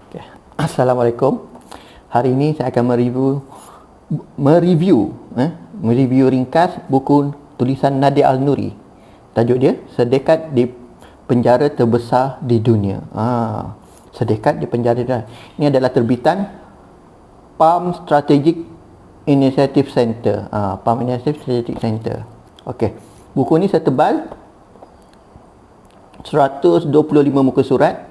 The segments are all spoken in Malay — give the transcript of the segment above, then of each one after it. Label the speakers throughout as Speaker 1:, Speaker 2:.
Speaker 1: Okay. Assalamualaikum. Hari ini saya akan mereview ringkas buku tulisan Nadir Al-Nuri. Tajuk dia Sedekat di Penjara Terbesar di Dunia. Sedekat di Penjara. Ini adalah terbitan Palm Strategic Initiative Center. Palm Initiative Strategic Center. Okey. Buku ni setebal 125 muka surat.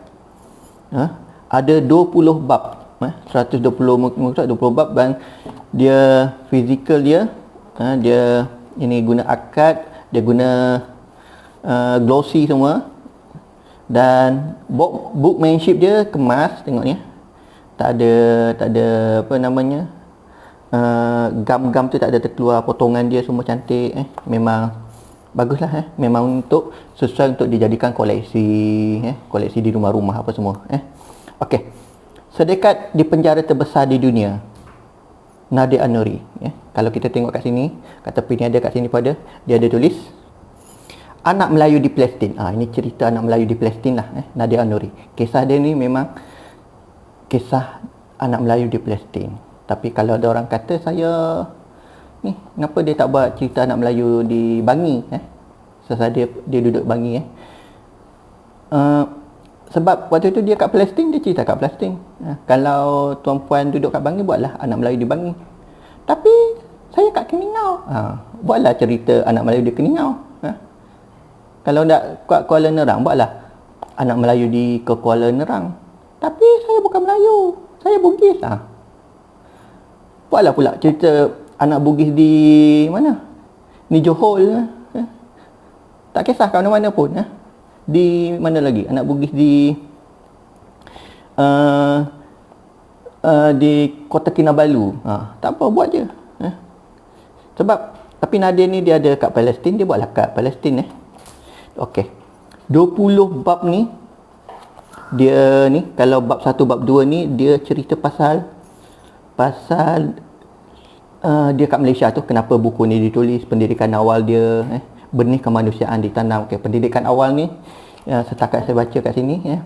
Speaker 1: Ada 20 bab. 120 muka surat, 20 bab, dan dia fizikal dia dia ini guna akad, dia guna glossy semua, dan bookmanship dia kemas, tengok ni. Tak ada apa namanya, gam-gam tu tak ada terkeluar, potongan dia semua cantik. Memang baguslah. Memang sesuai untuk dijadikan koleksi, koleksi di rumah-rumah apa semua. Okey. Sedekat di Penjara Terbesar di Dunia, Nadir Al-Nuri. Kalau kita tengok kat sini, kat tepi ni ada, kat sini pada dia ada tulis Anak Melayu di Palestin. Ini cerita anak Melayu di Palestin lah, Nadir Al-Nuri. Kisah dia ni memang kisah anak Melayu di Palestin. Tapi kalau ada orang kata saya ni, kenapa dia tak buat cerita anak Melayu di Bangi, dia duduk Bangi. Sebab waktu tu dia kat Palestin, dia cerita kat Palestin. Kalau tuan-puan duduk kat Bangi, buatlah anak Melayu di Bangi. Tapi saya kat Keningau, buatlah cerita anak Melayu di Keningau. Kalau nak kat Kuala Nerang, buatlah anak Melayu di Kuala Nerang. Tapi saya bukan Melayu, saya Bugis. Buatlah pula cerita anak Bugis di mana? Ni Johor. Tak kisah kat mana-mana pun. Di mana lagi? Anak Bugis di Kota Kinabalu. Tak apa, buat je. Sebab tapi Nadir ni dia ada kat Palestin, dia buatlah kat Palestin. Okey. 20 bab ni, dia ni kalau bab 1 bab 2 ni dia cerita pasal dia kat Malaysia tu, kenapa buku ni ditulis, pendidikan awal dia, benih kemanusiaan ditanam. Okey, pendidikan awal ni setakat saya baca kat sini,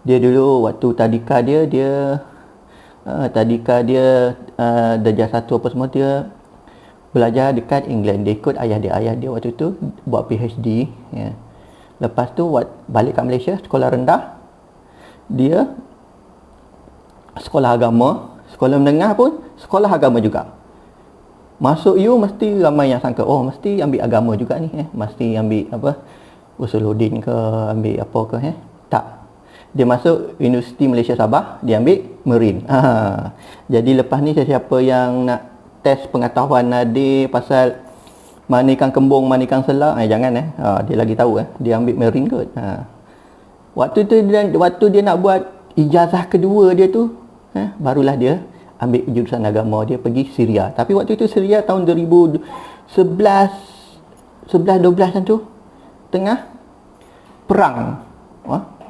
Speaker 1: dia dulu waktu tadika dia darjah 1 apa semua, dia belajar dekat England. Dia ikut ayah dia waktu tu buat PhD. Lepas tu balik kat Malaysia, sekolah rendah, dia sekolah agama, sekolah menengah pun sekolah agama juga. Masuk mesti ramai yang sangka, mesti ambil agama juga ni, mesti ambil apa, Usuluddin ke, ambil apa ke. Tak, dia masuk Universiti Malaysia Sabah, dia ambil Marine. Jadi lepas ni siapa yang nak test pengetahuan Nadir pasal mana ikan kembung, mana ikan selah, jangan dia lagi tahu, dia ambil Marine kot. Waktu dia nak buat ijazah kedua dia tu, barulah dia ambil jurusan agama, dia pergi Syria. Tapi waktu itu Syria tahun 2011 12 macam tu, tengah perang.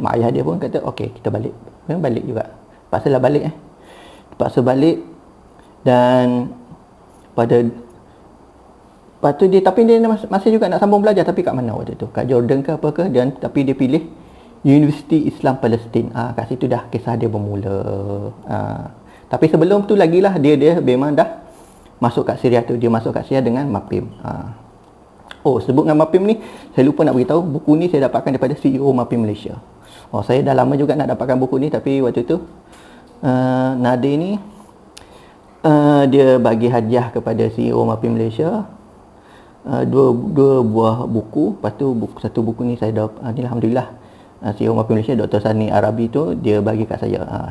Speaker 1: Mak ayah dia pun kata okey, kita balik. Balik juga. Paksalah balik. Paksa balik. Dan lepas tu dia masih juga nak sambung belajar, tapi kat mana waktu tu? Kat Jordan ke apa ke? Tapi dia pilih Universiti Islam Palestin. Kat situ dah kisah dia bermula. Tapi sebelum tu lagilah dia memang dah masuk kat Syria tu. Dia masuk kat Syria dengan MAPIM. Sebut dengan MAPIM ni, saya lupa nak beritahu, buku ni saya dapatkan daripada CEO MAPIM Malaysia. Saya dah lama juga nak dapatkan buku ni, tapi waktu tu Nadir ni dia bagi hadiah kepada CEO MAPIM Malaysia dua buah buku. Lepas tu satu buku ni saya alhamdulillah, CEO MAPIM Malaysia Dr. Sani Arabi tu dia bagi kat saya.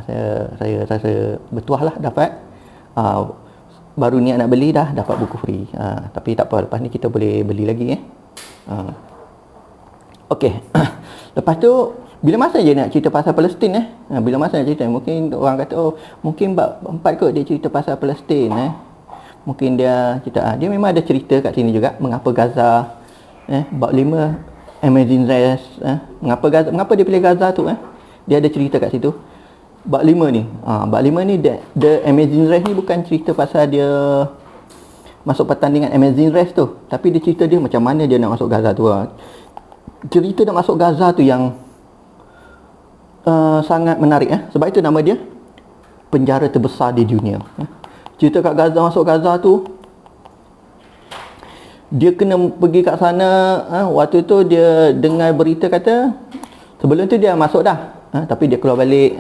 Speaker 1: Saya rasa bertuah lah dapat. Baru niat nak beli dah dapat buku free. Tapi tak apa, lepas ni kita boleh beli lagi. Okey. Lepas tu bila masa je nak cerita pasal Palestin. Bila masa nak cerita, mungkin orang kata mungkin bab 4 kot dia cerita pasal Palestin. Mungkin dia cerita dia memang ada cerita kat sini juga, mengapa Gaza. Bab 5 Amazing Race. Mengapa dia pilih Gaza tu. Dia ada cerita kat situ. Bab 5 ni, bab 5 ni The Amazing Race ni bukan cerita pasal dia masuk pertandingan Amazing Race tu, tapi dia cerita dia macam mana dia nak masuk Gaza tu. Cerita nak masuk Gaza tu yang sangat menarik. Sebab itu nama dia penjara terbesar di dunia. Cerita kat Gaza, masuk Gaza tu, dia kena pergi kat sana. Waktu tu dia dengar berita kata, sebelum tu dia masuk dah, tapi dia keluar balik.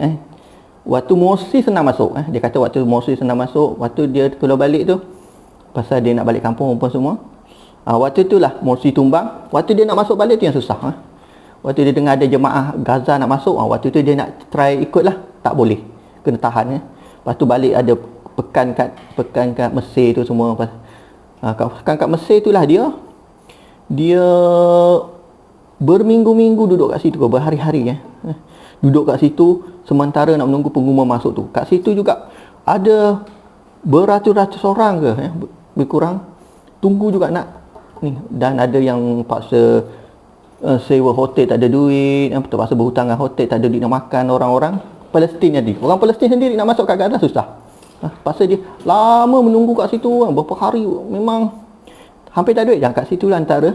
Speaker 1: Waktu Morsi senang masuk. Dia kata waktu Morsi senang masuk, waktu dia keluar balik tu pasal dia nak balik kampung apa semua. Waktu itulah Morsi tumbang. Waktu dia nak masuk balik tu yang susah. Waktu dia dengar ada jemaah Gaza nak masuk, waktu tu dia nak try ikut lah, tak boleh, kena tahan. Lepas tu balik ada pekan kat Mesir tu semua. Pekan kat Mesir tu lah dia berminggu-minggu duduk kat situ, berhari-hari duduk kat situ sementara nak menunggu pengumuman masuk tu. Kat situ juga ada beratus-ratus orang ke lebih kurang tunggu juga nak ni, dan ada yang paksa sewa hotel tak ada duit, terpaksa berhutang dengan hotel, tak ada duit nak makan. Orang-orang Palestin jadi, orang Palestin sendiri nak masuk kat Gaza susah. Pasal dia lama menunggu kat situ, berapa hari, memang hampir tak ada duit. Kat situ lah antara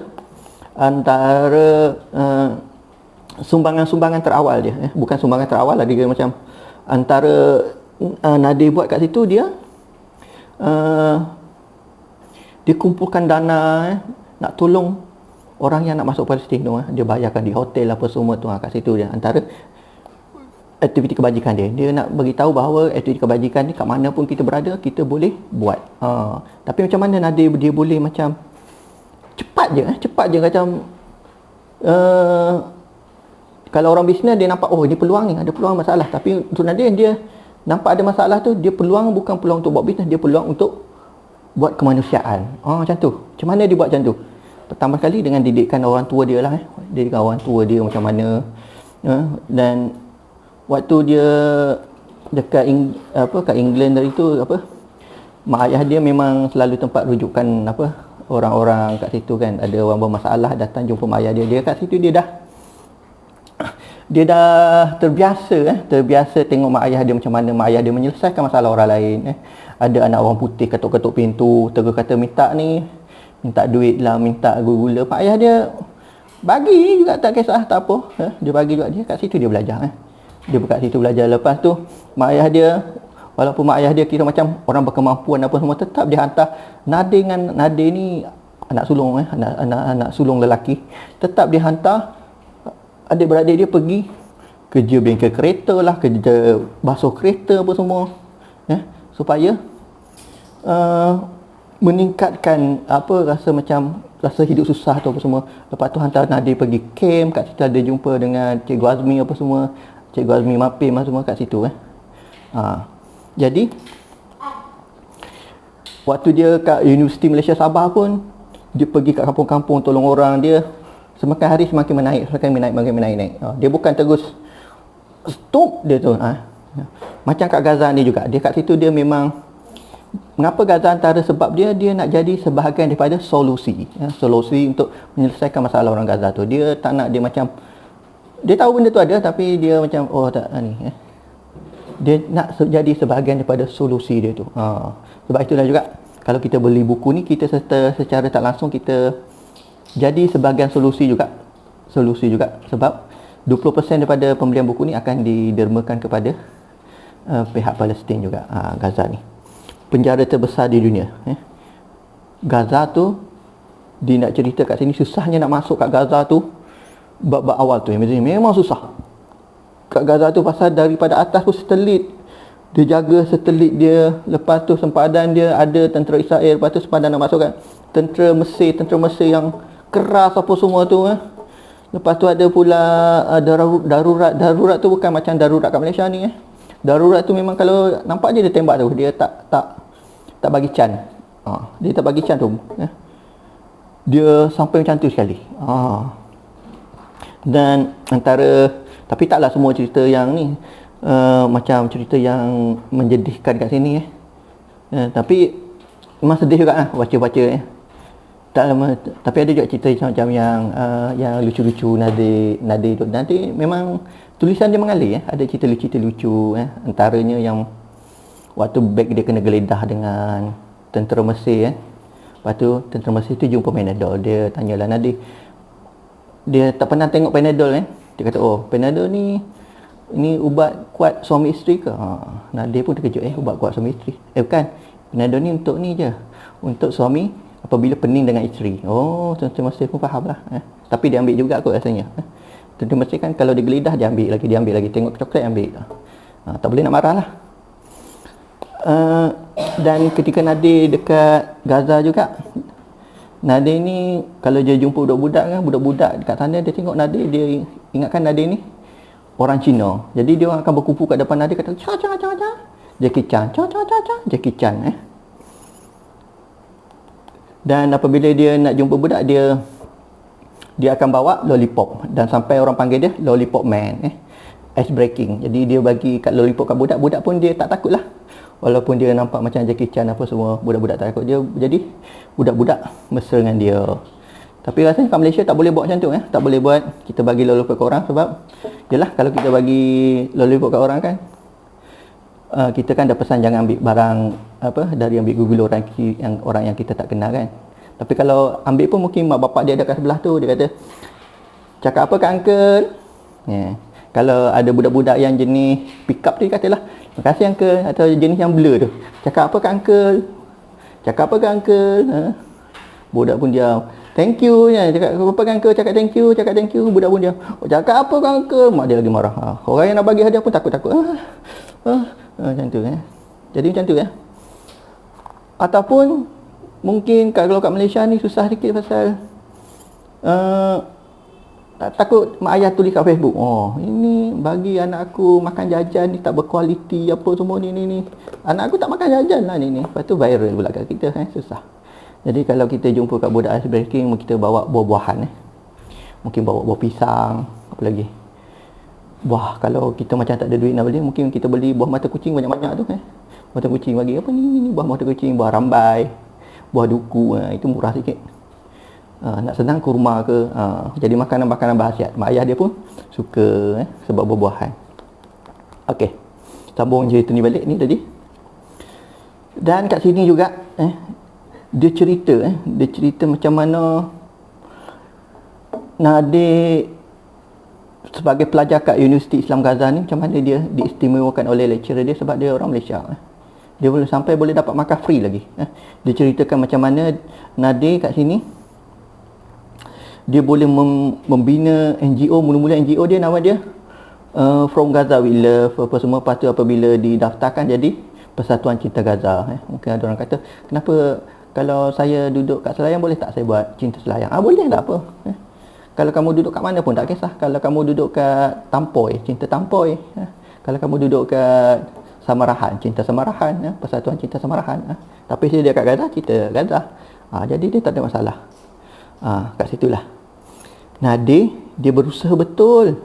Speaker 1: sumbangan-sumbangan terawal dia, bukan sumbangan terawal lah, dia macam antara Nadir buat kat situ, dia kumpulkan dana nak tolong orang yang nak masuk Palestin tu. Dia bayarkan di hotel apa semua tu. Kat situ dia antara aktiviti kebajikan dia. Dia nak bagi tahu bahawa aktiviti kebajikan ni kat mana pun kita berada, kita boleh buat. Tapi macam mana Nadir dia boleh macam cepat je macam kalau orang bisnes dia nampak ini peluang ni, ada peluang masalah. Tapi untuk Nadir, dia nampak ada masalah tu, dia peluang bukan peluang untuk buat bisnes, dia peluang untuk buat kemanusiaan. Macam tu. Macam mana dia buat macam tu? Pertama kali dengan didikan orang tua dia lah. Didikan orang tua dia macam mana. Dan waktu dia dekat kat England dari tu, mak ayah dia memang selalu tempat rujukan orang-orang kat situ kan. Ada orang bermasalah datang jumpa mak ayah dia. Dia kat situ dia dah terbiasa tengok mak ayah dia macam mana mak ayah dia menyelesaikan masalah orang lain. Ada anak orang putih ketuk-ketuk pintu, terus kata minta duit lah, minta gula. Mak ayah dia bagi juga, tak kisah, tak apa. Dia bagi juga, dia kat situ dia belajar. Dia kat situ belajar. Lepas tu mak ayah dia, walaupun mak ayah dia kira macam orang berkemampuan apa semua, tetap dia hantar Nadir ni anak sulung, anak sulung lelaki, tetap dia hantar adik-beradik dia pergi kerja bengkel kereta lah, kerja basuh kereta apa semua, supaya meningkatkan rasa hidup susah tu apa semua. Lepas tu hantar Nadir pergi camp, kat situ ada jumpa dengan Cikgu Azmi apa semua, Cikgu Azmi Mapim semua kat situ. Jadi waktu dia kat Universiti Malaysia Sabah pun, dia pergi kat kampung-kampung tolong orang. Dia semakin hari semakin menaik. Dia bukan terus stop dia tu. Macam kat Gaza ni juga, dia kat situ dia memang, mengapa Gaza, antara sebab dia nak jadi sebahagian daripada solusi untuk menyelesaikan masalah orang Gaza tu. Dia tak nak, dia macam, dia tahu benda tu ada, tapi dia macam dia nak jadi sebahagian daripada solusi dia tu. Sebab itulah juga kalau kita beli buku ni, kita secara tak langsung kita jadi sebahagian solusi juga. Sebab 20% daripada pembelian buku ni akan didermakan kepada pihak Palestin juga. Gaza ni penjara terbesar di dunia. Gaza tu, dia nak cerita kat sini, susahnya nak masuk kat Gaza tu. Bab awal tu memang susah kat Gaza tu, pasal daripada atas tu satelit, dia jaga satelit dia. Lepas tu sempadan dia ada tentera Israel. Lepas tu sempadan nak masuk kan tentera Mesir yang keras apa semua tu. Lepas tu ada pula darurat tu bukan macam darurat kat Malaysia ni. Darurat tu memang kalau nampak dia tembak tu, dia tak bagi can. Dia tak bagi can tu. Dia sampai macam tu sekali. Dan tapi taklah semua cerita yang ni macam cerita yang menjedihkan kat sini. Tapi memang sedih juga baca-baca. Tapi ada juga cerita macam yang lucu-lucu Nadir tu. Nanti memang tulisan dia mengalir. Ada cerita lucu antaranya yang waktu beg dia kena geledah dengan tentera Mesir. Lepas tu tentera Mesir tu jumpa Panadol. Dia tanyalah Nadir, dia tak pernah tengok Panadol. Dia kata, Panadol ni ini ubat kuat suami isteri ke? Nadir pun terkejut, ubat kuat suami isteri. Bukan. Panadol ni untuk ni je. Untuk suami apabila pening dengan isteri. Oh, Tuan Masih pun faham lah. Tapi dia ambil juga kot rasanya. Tuan Masih kan kalau dia gelidah dia ambil lagi. Tengok coklat ambil. Tak boleh nak marah lah. Dan ketika Nadir dekat Gaza juga, Nadir ni kalau dia jumpa budak-budak kan, budak-budak dekat sana, dia tengok Nadir, dia ingatkan Nadir ni orang Cina. Jadi dia orang akan berkumpul kat depan Nadir, kata cha cha cha cha, Jackie Chan, cha cha cha cha, Jackie Chan. Dan apabila dia nak jumpa budak, dia akan bawa lollipop, dan sampai orang panggil dia Lollipop Man, ice breaking. Jadi dia bagi kat lollipop kat budak, budak pun dia tak takut lah. Walaupun dia nampak macam Jackie Chan apa semua, budak-budak tak takut dia. Jadi budak-budak mesra dengan dia. Tapi rasanya kat Malaysia tak boleh buat macam tu, tak boleh buat kita bagi lollipop kat orang, sebab yalah, kalau kita bagi lollipop kat orang kan, kita kan dah pesan jangan ambil barang dari ambil gula orang yang kita tak kenal kan. Tapi kalau ambil pun mungkin mak bapak dia ada kat sebelah tu, dia kata cakap apa kat uncle. Kalau ada budak-budak yang jenis pick up tu, dia katalah terima kasih uncle, atau jenis yang blur tu, cakap apa kat uncle. Budak pun diam. Thank you, cakap apa kat uncle, cakap thank you. Budak pun diam. Cakap apa kat uncle. Mak dia lagi marah. Orang yang nak bagi hadiah pun takut-takut. Macam tu Jadi macam tu Ataupun mungkin kalau kat Malaysia ni susah sikit pasal takut mak ayah tulis kat Facebook, ini bagi anak aku makan jajan ni tak berkualiti apa semua ni. Anak aku tak makan jajan lah ni. Lepas tu viral pula kat kita susah. Jadi kalau kita jumpa kat budak ice breaking, kita bawa buah-buahan mungkin bawa buah pisang, apa lagi, buah. Kalau kita macam tak ada duit nak beli, mungkin kita beli buah mata kucing banyak-banyak tu mata kucing bagi apa ni buah mata kucing, buah rambai, buah duku, itu murah sikit. Nak senang kurma ke, jadi makanan-makanan berkhasiat. Mak ayah dia pun suka sebab buah-buahan. Okey, sambung cerita ni balik ni tadi. Dan kat sini juga dia cerita macam mana Nadir sebagai pelajar kat Universiti Islam Gaza ni, macam mana dia diistimewakan oleh lecturer dia sebab dia orang Malaysia. Dia boleh sampai boleh dapat makan free lagi. Dia ceritakan macam mana Nadir kat sini dia boleh membina NGO. Mula-mula NGO dia nama dia From Gaza with Love apa semua. Lepas tu apabila didaftarkan jadi Persatuan Cinta Gaza. Mungkin ada orang kata, kenapa kalau saya duduk kat Selayang boleh tak saya buat Cinta Selayang? Boleh, tak apa. Kalau kamu duduk kat mana pun tak kisah. Kalau kamu duduk kat Tampoy, Cinta Tampoy. Kalau kamu duduk kat Samarahan, Cinta Samarahan. Persatuan Cinta Samarahan. Tapi saya kat Gaza, Cinta Gaza. Jadi dia tak ada masalah. Kat situlah Nadir dia berusaha betul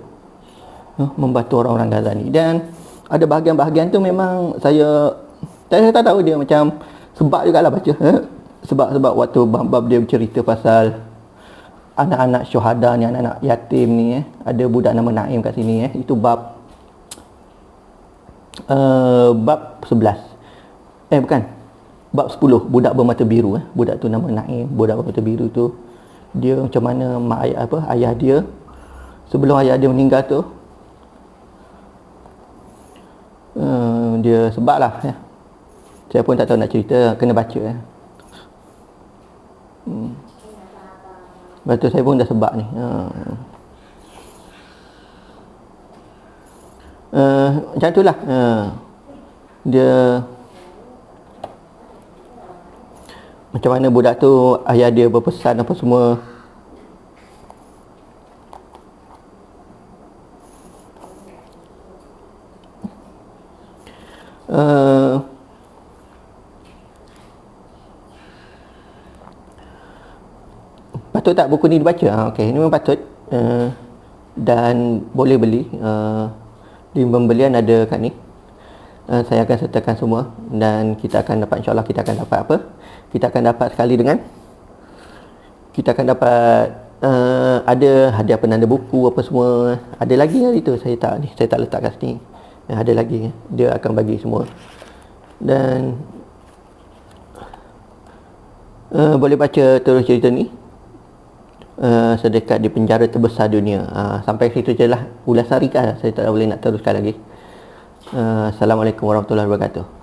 Speaker 1: membantu orang-orang Gaza ni. Dan ada bahagian-bahagian tu memang saya tak tahu, dia macam sebab jugalah baca. Sebab waktu bab dia bercerita pasal anak-anak syuhada ni, anak-anak yatim ni, ada budak nama Naim kat sini. Itu bab 11. Bukan, bab 10, budak bermata biru. Budak tu nama Naim. Budak bermata biru tu dia macam mana ayah dia sebelum ayah dia meninggal tu, dia sebab lah saya pun tak tahu nak cerita, kena baca lepas tu saya pun dah sebab ni. Macam tu lah. Dia macam mana budak tu, ayah dia berpesan apa semua. Patut tak buku ni dibaca? Okey, ini memang patut. Dan boleh beli. Di pembelian ada kat ni. Saya akan sertakan semua. Dan kita akan dapat, insyaAllah kita akan dapat apa? Kita akan dapat sekali dengan kita akan dapat ada hadiah penanda buku apa semua. Ada lagi itu saya tak letak kat sini. Ada lagi, dia akan bagi semua. Dan boleh baca terus cerita ni. sedekat di penjara terbesar dunia. Sampai situ je lah ulasan ringkas, saya tak boleh nak teruskan lagi. Assalamualaikum warahmatullahi wabarakatuh.